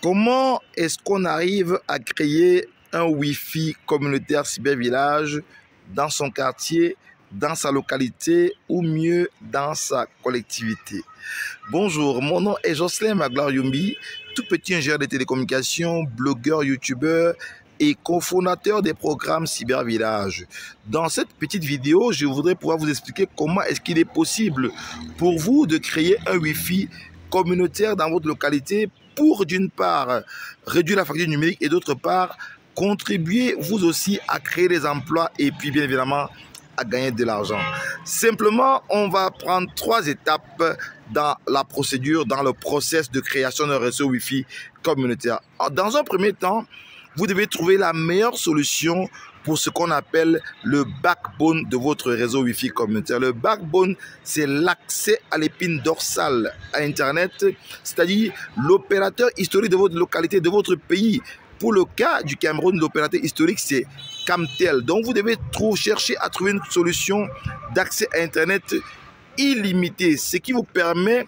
Comment est-ce qu'on arrive à créer un Wi-Fi communautaire cybervillage dans son quartier, dans sa localité ou mieux dans sa collectivité? Bonjour, mon nom est Jocelyn Magloire Yumbi, tout petit ingénieur de télécommunications, blogueur, youtubeur et cofondateur des programmes Cybervillage. Dans cette petite vidéo, je voudrais pouvoir vous expliquer comment est-ce qu'il est possible pour vous de créer un Wi-Fi communautaire dans votre localité pour d'une part réduire la facture numérique et d'autre part contribuer vous aussi à créer des emplois et puis bien évidemment à gagner de l'argent. Simplement, on va prendre 3 étapes dans la procédure, dans le process de création d'un réseau Wi-Fi communautaire. Dans un premier temps, vous devez trouver la meilleure solution pour ce qu'on appelle le backbone de votre réseau Wi-Fi communautaire. Le backbone, c'est l'accès à l'épine dorsale à Internet, c'est-à-dire l'opérateur historique de votre localité, de votre pays. Pour le cas du Cameroun, l'opérateur historique, c'est Camtel. Donc, vous devez chercher à trouver une solution d'accès à Internet illimité, ce qui vous permet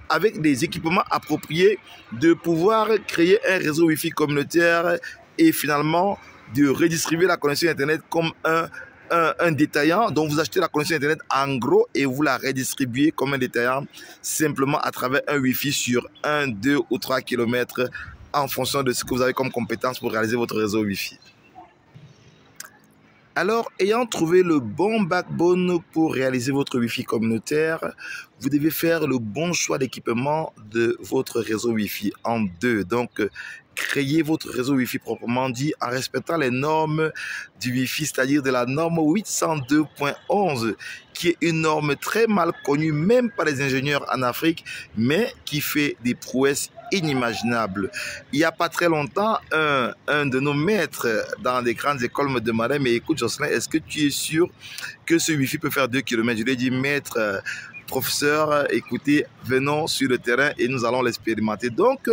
avec des équipements appropriés, de pouvoir créer un réseau Wi-Fi communautaire et finalement de redistribuer la connexion Internet comme un détaillant. Donc vous achetez la connexion Internet en gros et vous la redistribuez comme un détaillant simplement à travers un Wi-Fi sur 1, 2 ou 3 km en fonction de ce que vous avez comme compétence pour réaliser votre réseau Wi-Fi. Alors, ayant trouvé le bon backbone pour réaliser votre Wi-Fi communautaire, vous devez faire le bon choix d'équipement de votre réseau Wi-Fi en 2. Donc, créez votre réseau Wi-Fi proprement dit en respectant les normes du Wi-Fi, c'est-à-dire de la norme 802.11, qui est une norme très mal connue, même par les ingénieurs en Afrique, mais qui fait des prouesses inimaginables. Il n'y a pas très longtemps, un de nos maîtres dans des grandes écoles me demandait: mais écoute Jocelyn, est-ce que tu es sûr que ce Wi-Fi peut faire 2 km? Je lui ai dit: maître, professeur, écoutez, venons sur le terrain et nous allons l'expérimenter. Donc,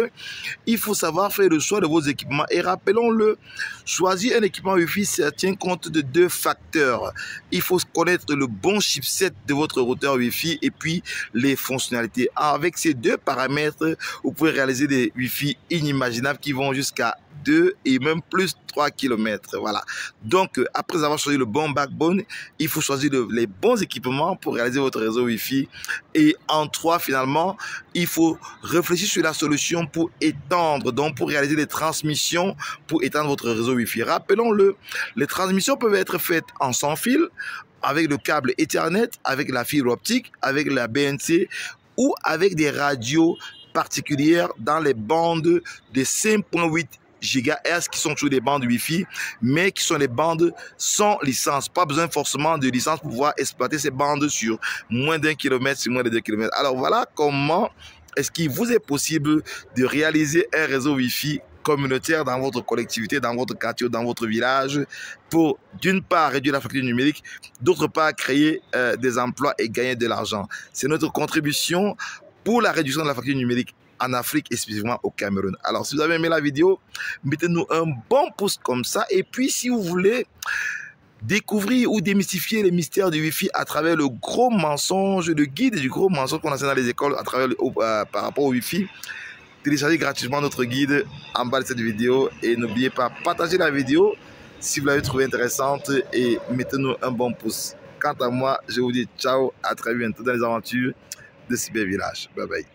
il faut savoir faire le choix de vos équipements. Et rappelons-le, choisir un équipement Wi-Fi, ça tient compte de 2 facteurs. Il faut connaître le bon chipset de votre routeur Wi-Fi et puis les fonctionnalités. Avec ces 2 paramètres, vous pouvez réaliser des Wi-Fi inimaginables qui vont jusqu'à 2 et même plus 3 km. Voilà. Donc, après avoir choisi le bon backbone, il faut choisir les bons équipements pour réaliser votre réseau Wi-Fi. Et en 3, finalement, il faut réfléchir sur la solution pour étendre, donc pour réaliser des transmissions, pour étendre votre réseau Wi-Fi. Rappelons-le, les transmissions peuvent être faites en sans fil, avec le câble Ethernet, avec la fibre optique, avec la BNC ou avec des radios particulières dans les bandes de 5.8 GHz qui sont toujours des bandes Wi-Fi, mais qui sont des bandes sans licence. Pas besoin forcément de licence pour pouvoir exploiter ces bandes sur moins d'1 km, sur moins de 2 km. Alors voilà comment est-ce qu'il vous est possible de réaliser un réseau Wi-Fi communautaire dans votre collectivité, dans votre quartier, dans votre village, pour d'une part réduire la facture numérique, d'autre part créer des emplois et gagner de l'argent. C'est notre contribution pour la réduction de la facture numérique en Afrique et spécifiquement au Cameroun. Alors, si vous avez aimé la vidéo, mettez-nous un bon pouce comme ça. Et puis, si vous voulez découvrir ou démystifier les mystères du Wi-Fi à travers le gros mensonge, le guide du gros mensonge qu'on enseigne dans les écoles à travers par rapport au Wi-Fi, téléchargez gratuitement notre guide en bas de cette vidéo. Et n'oubliez pas, partagez la vidéo si vous l'avez trouvée intéressante et mettez-nous un bon pouce. Quant à moi, je vous dis ciao, à très bientôt dans les aventures de Cybervillage. Bye bye.